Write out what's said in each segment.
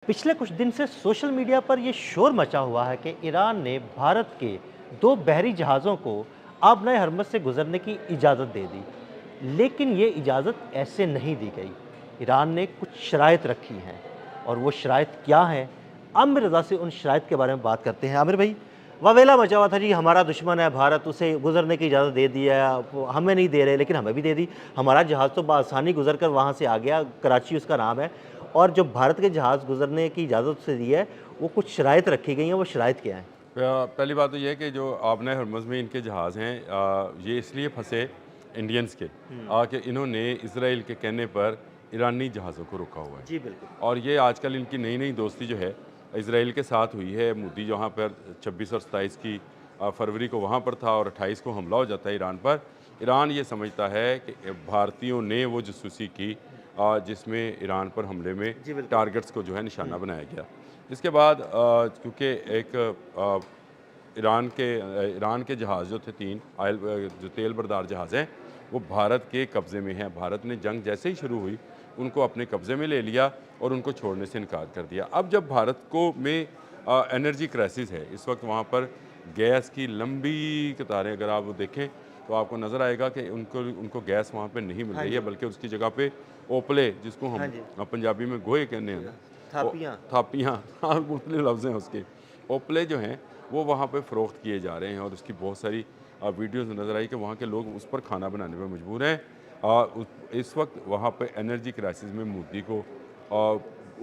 पिछले कुछ दिन से सोशल मीडिया पर यह शोर मचा हुआ है कि ईरान ने भारत के दो बहरी जहाज़ों को आबनाए हरमज़ से गुजरने की इजाज़त दे दी। लेकिन ये इजाज़त ऐसे नहीं दी गई। ईरान ने कुछ शराइत रखी हैं और वो शराइत क्या हैं? आमिर रज़ा से उन शराइत के बारे में बात करते हैं। आमिर भाई, वावेला मचा हुआ था जी, हमारा दुश्मन है भारत, उसे गुजरने की इजाज़त दे दी है, वो हमें नहीं दे रहे लेकिन हमें भी दे दी। हमारा जहाज़ तो बआसानी गुजर कर वहाँ से आ गया, कराची उसका नाम है। और जो भारत के जहाज़ गुजरने की इजाज़त उसे दी है, वो कुछ शराइत रखी गई हैं, वो शराइत क्या हैं? पहली बात तो ये है कि जो आबना हरमुज़ में इनके जहाज़ हैं, ये इसलिए फंसे इंडियंस के कि इन्होंने इसराइल के कहने पर ईरानी जहाज़ों को रोका हुआ है। जी, बिल्कुल। और ये आजकल इनकी नई नई दोस्ती जो है इसराइल के साथ हुई है। मोदी जहाँ पर 26 और 27 की फरवरी को वहाँ पर था और 28 को हमला हो जाता है ईरान पर। ईरान ये समझता है कि भारतीयों ने वो जासूसी की जिसमें ईरान पर हमले में जी, बिल्कुल। टारगेट्स को जो है निशाना बनाया गया। इसके बाद क्योंकि एक ईरान के जहाज़ जो थे 3 जो तेल बरदार जहाज़ हैं, वो भारत के कब्ज़े में हैं। भारत ने जंग जैसे ही शुरू हुई उनको अपने कब्ज़े में ले लिया और उनको छोड़ने से इनकार कर दिया। अब जब भारत को में एनर्जी क्राइसिस है, इस वक्त वहाँ पर गैस की लंबी कतारें अगर आप वो देखें तो आपको नज़र आएगा कि उनको उनको गैस वहाँ पे नहीं मिल हाँ रही है, जी। बल्कि उसकी जगह पे ओपले, जिसको हाँ हम जी। पंजाबी में गोहे कहते हैं ना, वो थापियाँ। थापियाँ हाँ, मुख्तलिफ लफ्ज़ हैं उसके। ओपले जो हैं वो वहाँ पे फ़रोख्त किए जा रहे हैं और उसकी बहुत सारी वीडियोज़ नज़र आई कि वहाँ के लोग उस पर खाना बनाने में मजबूर हैं। इस वक्त वहाँ पे एनर्जी क्राइसिस में मोदी को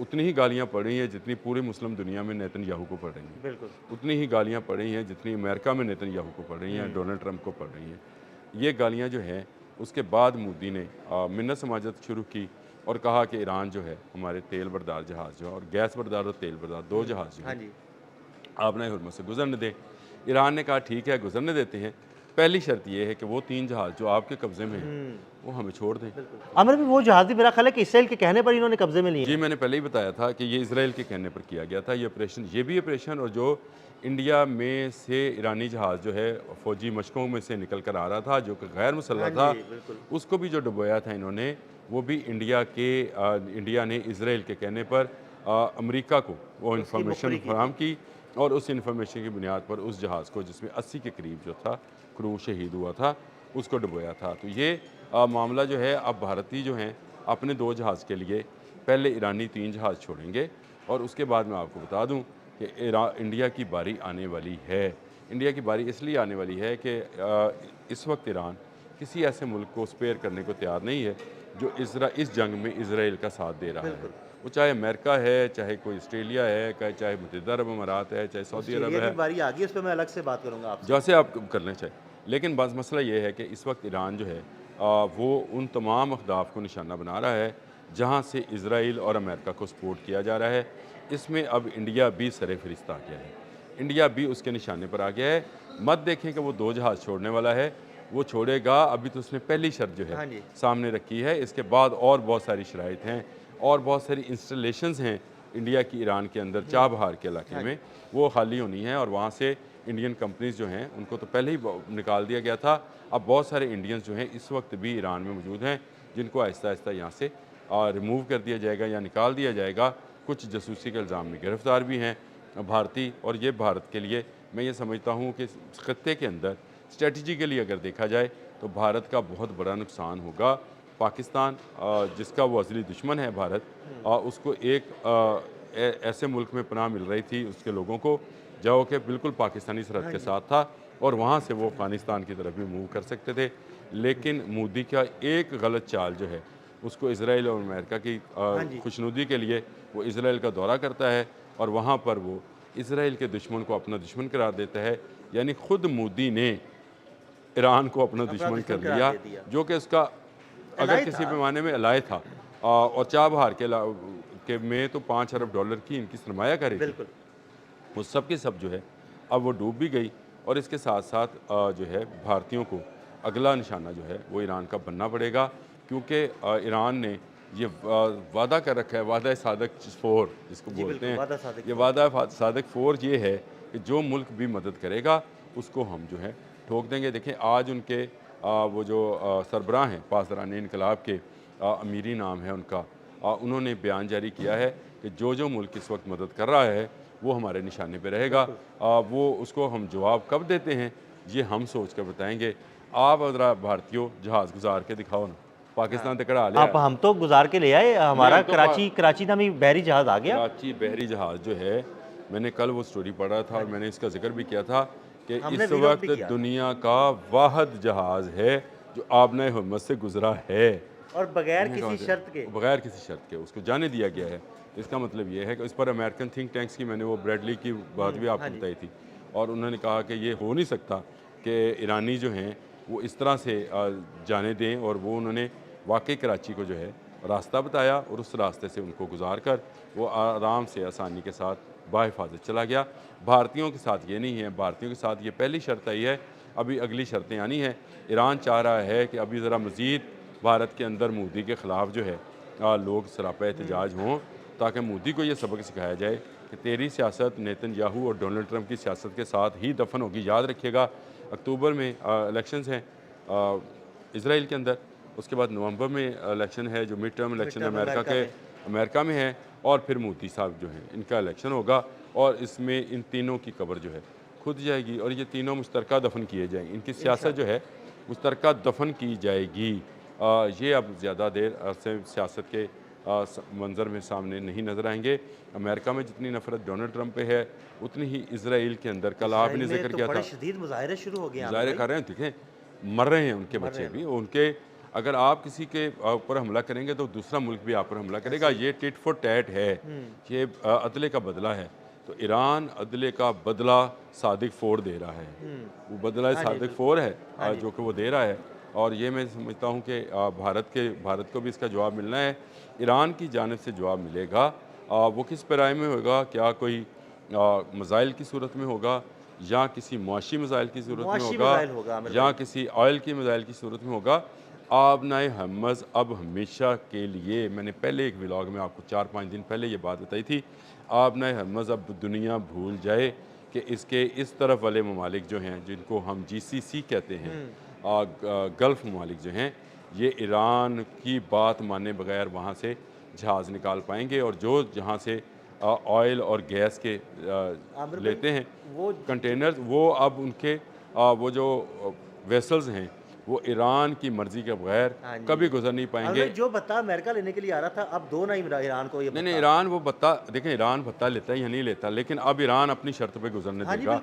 उतनी ही गालियाँ पड़ रही हैं जितनी पूरी मुस्लिम दुनिया में नेतन्याहू को पड़ रही हैं। बिल्कुल। उतनी ही गालियाँ पड़ रही हैं जितनी अमेरिका में नेतन्याहू को पड़ रही हैं, डोनाल्ड ट्रंप को पड़ रही हैं। ये गालियाँ जो हैं उसके बाद मोदी ने मिन्नत समाजत शुरू की और कहा कि ईरान जो है हमारे तेल बरदार जहाज़ जो है और गैस बरदार और तेल बरदार 2 जहाज़ जो हाँ हैं जी। आपने हुर्मुज़ से गुजरने दें। ईरान ने कहा ठीक है गुजरने देते हैं। पहली शर्त ये है कि वो 3 जहाज़ जो आपके कब्ज़े में हैं, वो हमें छोड़ दें। बिल्कुल। आमिर भाई, वो जहाज़ भी मेरा ख़्याल है कि इसराइल के कहने पर इन्होंने कब्ज़े में लिए जी, हैं। मैंने पहले ही बताया था कि ये इज़राइल के कहने पर किया गया था ये ऑपरेशन। ये भी ऑपरेशन और जो इंडिया में से ईरानी जहाज़ जो है फ़ौजी मशकों में से निकल कर आ रहा था, जो कि गैर हाँ मुसल्लह था, जी, बिल्कुल। उसको भी जो डुबोया था इन्होंने, वो भी इंडिया ने इज़राइल के कहने पर अमेरिका को वो उसकी इन्फॉर्मेशन मुखबरी की फराहम थी। की और उस इन्फॉर्मेशन की बुनियाद पर उस जहाज़ को जिसमें 80 के करीब जो था क्रू शहीद हुआ था, उसको डुबोया था। तो ये मामला जो है अब भारतीय जो हैं अपने 2 जहाज़ के लिए पहले ईरानी 3 जहाज़ छोड़ेंगे और उसके बाद मैं आपको बता दूं कि इंडिया की बारी आने वाली है। इंडिया की बारी इसलिए आने वाली है कि इस वक्त ईरान किसी ऐसे मुल्क को स्पेयर करने को तैयार नहीं है जो इस जंग में इसराइल का साथ दे रहा है। बिल्कुल। वो चाहे अमेरिका है, चाहे कोई ऑस्ट्रेलिया है, चाहे मुत्तहिदा अरब अमारात है, चाहे सऊदी अरब ऑस्ट्रेलिया की है, बारी आ गई, उस पे मैं अलग से बात करूँगा आपसे। जैसे आप करना चाहें। लेकिन बस मसला ये है कि इस वक्त ईरान जो है वो उन तमाम अहदाफ को निशाना बना रहा है जहाँ से इसराइल और अमेरिका को सपोर्ट किया जा रहा है। इसमें अब इंडिया भी सर-ए-फ़हरिस्त आ गया है। इंडिया भी उसके निशाने पर आ गया है। मत देखें कि वो 2 जहाज़ छोड़ने वाला है, वो छोड़ेगा। अभी तो उसने पहली शर्त जो है हाँ जी। सामने रखी है। इसके बाद और बहुत सारी शराइत हैं और बहुत सारी इंस्टॉलेशंस हैं इंडिया की ईरान के अंदर चाबहार के इलाके हाँ में, जी। वो खाली होनी है और वहाँ से इंडियन कंपनीज़ जो हैं उनको तो पहले ही निकाल दिया गया था। अब बहुत सारे इंडियंस जो हैं इस वक्त भी ईरान में मौजूद हैं जिनको आहिस्ता-आहिस्ता यहाँ से रिमूव कर दिया जाएगा या निकाल दिया जाएगा। कुछ जासूसी के इल्ज़ाम में गिरफ़्तार भी हैं भारतीय। और ये भारत के लिए मैं ये समझता हूँ कि इस खत्ते के अंदर स्ट्रेटजिकली अगर देखा जाए तो भारत का बहुत बड़ा नुकसान होगा। पाकिस्तान जिसका वो असली दुश्मन है भारत, उसको एक ऐसे मुल्क में पनाह मिल रही थी उसके लोगों को जो कि बिल्कुल पाकिस्तानी सरहद हाँ के जी। साथ था और वहाँ से वो अफ़गानिस्तान की तरफ भी मूव कर सकते थे। लेकिन मोदी का एक गलत चाल जो है उसको इसराइल और अमेरिका की हाँ जी। खुशनुदी के लिए वो इसराइल का दौरा करता है और वहाँ पर वो इसराइल के दुश्मन को अपना दुश्मन करार देता है। यानी खुद मोदी ने ईरान को अपना अपना दुश्मन कर दुश्मन करार लिया, दे दिया। जो कि उसका अगर एलाई किसी था। पैमाने में अलाय था। और चाबहार के में तो 5 अरब डॉलर की इनकी सरमायाकारी थी। बिल्कुल। वो सब की सब जो है अब वो डूब भी गई और इसके साथ साथ जो है भारतीयों को अगला निशाना जो है वो ईरान का बनना पड़ेगा, क्योंकि ईरान ने ये वादा कर रखा है, वादा सादक 4 जिसको जी, बोलते बिल्कुल, हैं। वादा सादिक ये फ़ौर। वादा सादक 4 ये है कि जो मुल्क भी मदद करेगा उसको हम जो है ठोक देंगे। देखें आज उनके वो जो सरबराह हैं पासदारान इनकलाब के, अमीरी नाम है उनका, उन्होंने बयान जारी किया है कि जो जो मुल्क इस वक्त मदद कर रहा है वो हमारे निशाने पे रहेगा। वो उसको हम जवाब कब देते हैं ये हम सोच कर बताएंगे। आप ज़रा भारतीयों जहाज़ गुजार के दिखाओ ना, पाकिस्तान तक कड़ा लिया आप हम तो गुजार के ले आए, हमारा हम तो कराची नामी बहरी जहाज़ आ गया। कराची बहरी जहाज़ जो है, मैंने कल वो स्टोरी पढ़ा था और मैंने इसका जिक्र भी किया था कि हमने इस वीलॉग वक्त भी किया। दुनिया का वाहिद जहाज़ है जो आबना हुर्मत से गुजरा है और बगैर मैंने किसी कहा शर्त के। बगैर किसी शर्त के उसको जाने दिया गया है। तो इसका मतलब ये है कि इस पर अमेरिकन थिंक टैंक्स की मैंने वो ब्रैडली की बात भी हाँ आपको जी। बताई थी और उन्होंने कहा कि ये हो नहीं सकता कि ईरानी जो हैं वो इस तरह से जाने दें, और वो उन्होंने वाकई कराची को जो है रास्ता बताया और उस रास्ते से उनको गुजार कर वो आराम से आसानी के साथ बाहिफाजत चला गया। भारतीयों के साथ ये नहीं है, भारतीयों के साथ ये पहली शर्त आई है, अभी अगली शर्तें आनी हैं। ईरान चाह रहा है कि अभी ज़रा मज़ीद भारत के अंदर मोदी के ख़िलाफ़ जो है लोग सरापा एहतजाज हों, ताकि मोदी को ये सबक सिखाया जाए कि तेरी सियासत नेतन्याहू और डोनाल्ड ट्रंप की सियासत के साथ ही दफन होगी। याद रखिएगा अक्टूबर में इलेक्शंस हैं इसराइल के अंदर, उसके बाद नवंबर में इलेक्शन है जो मिड टर्म इलेक्शन अमेरिका में है, और फिर मोदी साहब जो हैं इनका इलेक्शन होगा और इसमें इन तीनों की कब्र जो है खुद जाएगी और ये तीनों मुश्तरका दफन किए जाएंगे। इनकी सियासत जो है मुश्तरका दफन की जाएगी। ये अब ज़्यादा देर से सियासत के मंजर में सामने नहीं नज़र आएंगे। अमेरिका में जितनी नफरत डोनाल्ड ट्रंप पे है उतनी ही इसराइल के अंदर कल आपने जिक्र किया था, शदीद मुजाहरे शुरू हो गए हैं मुजाहरे कर रहे हैं, देखें मर रहे हैं उनके बच्चे भी, उनके अगर आप किसी के ऊपर हमला करेंगे तो दूसरा मुल्क भी आप पर हमला करेगा। ये टिट फॉर टैट है, ये अदले का बदला है। तो ईरान अदले का बदला सादिक फोर दे रहा है, वो बदला सादिक फोर है जो कि वो दे रहा है। और ये मैं समझता हूँ कि भारत को भी इसका जवाब मिलना है। ईरान की जानिब से जवाब मिलेगा, वो किस पैराए में होगा, क्या कोई मज़ाइल की सूरत में होगा या किसी मुआशी मज़ाइल की सूरत में होगा या किसी ऑयल की मज़ाइल की सूरत में होगा। आबनाए हम्मज़ अब हमेशा के लिए, मैंने पहले एक व्लॉग में आपको 4-5 दिन पहले ये बात बताई थी, आबनाए हम्मज़ अब दुनिया भूल जाए कि इसके इस तरफ वाले ममालिक जो हैं जिनको हम GCC कहते हैं, गल्फ़ ममालिक जो हैं, ये ईरान की बात माने बगैर वहाँ से जहाज़ निकाल पाएंगे और जो जहाँ से ऑयल और गैस के लेते हैं वो कंटेनर्स, वो अब उनके वो जो वेसल्स हैं वो ईरान की मर्जी के बगैर कभी गुजर नहीं पाएंगे। जो भत्ता अमेरिका लेने के लिए आ रहा था अब दो ना ईरान को, ये नहीं, ईरान वो भत्ता, देखें ईरान भत्ता लेता है या नहीं लेता, लेकिन अब ईरान अपनी शर्त पे गुजरने देगा।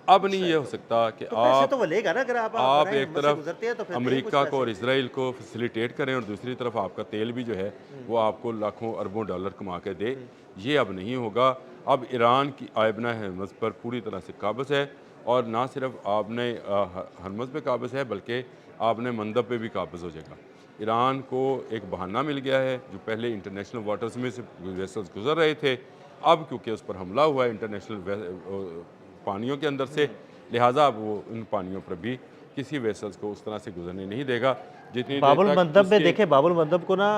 अब नहीं ये हो सकता कि तो वो लेगा ना, अगर आप एक तरफ अमेरिका को और इसराइल को फैसिलिटेट करें और दूसरी तरफ आपका तेल भी जो है वो आपको लाखों अरबों डॉलर कमा के दे। ये अब नहीं होगा। अब ईरान की आबना हरमज़ पर पूरी तरह से काबज़ है, और ना सिर्फ आबना हरमज़ पे काबज़ है बल्कि आबना मंदब पे भी काबज़ हो जाएगा। ईरान को एक बहाना मिल गया है, जो पहले इंटरनेशनल वाटर्स में से वेसल्स गुजर रहे थे, अब क्योंकि उस पर हमला हुआ है इंटरनेशनल पानियों के अंदर से, लिहाजा अब वो इन पानियों पर भी किसी वेसल्स को उस तरह से गुजरने नहीं देगा। जितनी बाबुल मंदब में देखें, बाबुल मंदब को ना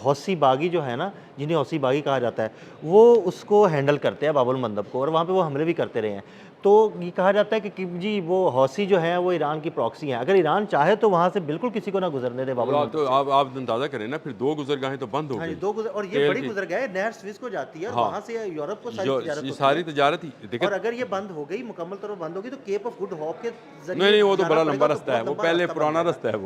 हौसी बागी जो है ना, जिन्हें हौसी बागी कहा जाता है, वो उसको हैंडल करते हैं बाबुल मंदब को, और वहाँ पे वो हमले भी करते रहे हैं। तो ये कहा जाता है कि जी वो हौसी जो है वो ईरान की प्रॉक्सी हैं, अगर ईरान चाहे तो वहाँ से बिल्कुल किसी को ना गुजरने दे बाबुल मंदब। तो आप अंदाजा करें ना, फिर 2 गुजरगाहें तो बंद हो गई। और ये बड़ी गुजरगाह नहर स्विस को जाती है, वहाँ से यूरोप को सारी तजारत ही। और अगर ये बंद हो गई, मुकम्मल तौर पर बंद होगी, तो केप ऑफ गुड होप के जरिए नहीं, वो तो बड़ा लंबा रास्ता है, वो पहले पुराना रास्ता है,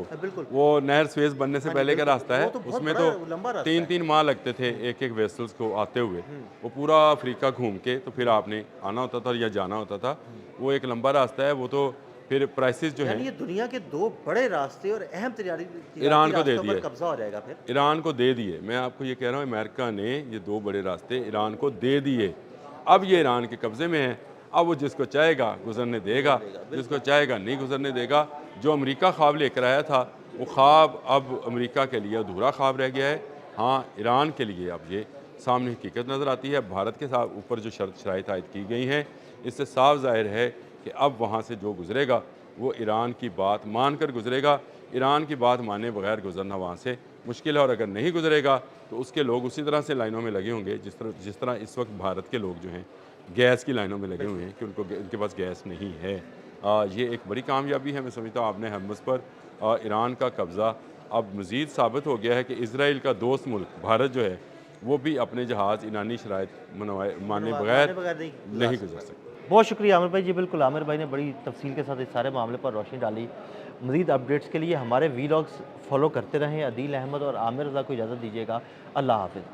वो नहर स्वेज बनने से पहले का रास्ता है। उसमें तो 3-3 माह लगते थे एक वेसल्स को आते हुए, वो पूरा अफ्रीका घूम के तो फिर आपने आना होता था या जाना होता था। वो एक लंबा रास्ता है, वो तो फिर प्राइसेस जो है, ये दुनिया के 2 बड़े रास्ते और अहम ईरान को दे दिए, कब्जा हो जाएगा फिर ईरान को दे दिए। मैं आपको ये कह रहा हूँ, अमेरिका ने ये 2 बड़े रास्ते ईरान को दे दिए, अब ये ईरान के कब्जे में है। अब वो जिसको चाहेगा गुजरने देगा, जिसको चाहेगा नहीं गुजरने देगा। जो अमेरिका ख्वाब लेकर आया था वो ख्वाब अब अमेरिका के लिए अधूरा ख्वाब रह गया है। हाँ, ईरान के लिए अब ये सामने हकीकत नज़र आती है। भारत के साथ ऊपर जो शराइत आयद की गई हैं, इससे साफ जाहिर है कि अब वहाँ से जो गुजरेगा वो ईरान की बात मान कर गुजरेगा। ईरान की बात माने बगैर गुजरना वहाँ से मुश्किल है, और अगर नहीं गुजरेगा तो उसके लोग उसी तरह से लाइनों में लगे होंगे जिस तरह इस वक्त भारत के लोग जो हैं गैस की लाइनों में लगे हुए हैं कि उनके पास गैस नहीं है। ये एक बड़ी कामयाबी है। मैं समझता हूँ आपने हरमुज़ पर ईरान का कब्ज़ा अब मज़ीद साबित हो गया है कि इसराइल का दोस्त मुल्क भारत जो है वो भी अपने जहाज़ ईरानी शराइत माने माने बगैर बगैर नहीं गुजर सकते। बहुत शुक्रिया आमिर भाई जी। बिल्कुल, आमिर भाई ने बड़ी तफसील के साथ इस सारे मामले पर रोशनी डाली। मज़ीद अपडेट्स के लिए हमारे वीलॉग्स फॉलो करते रहें। अदील अहमद और आमिर रज़ा को इजाज़त दीजिएगा। अल्लाह हाफ़िज़।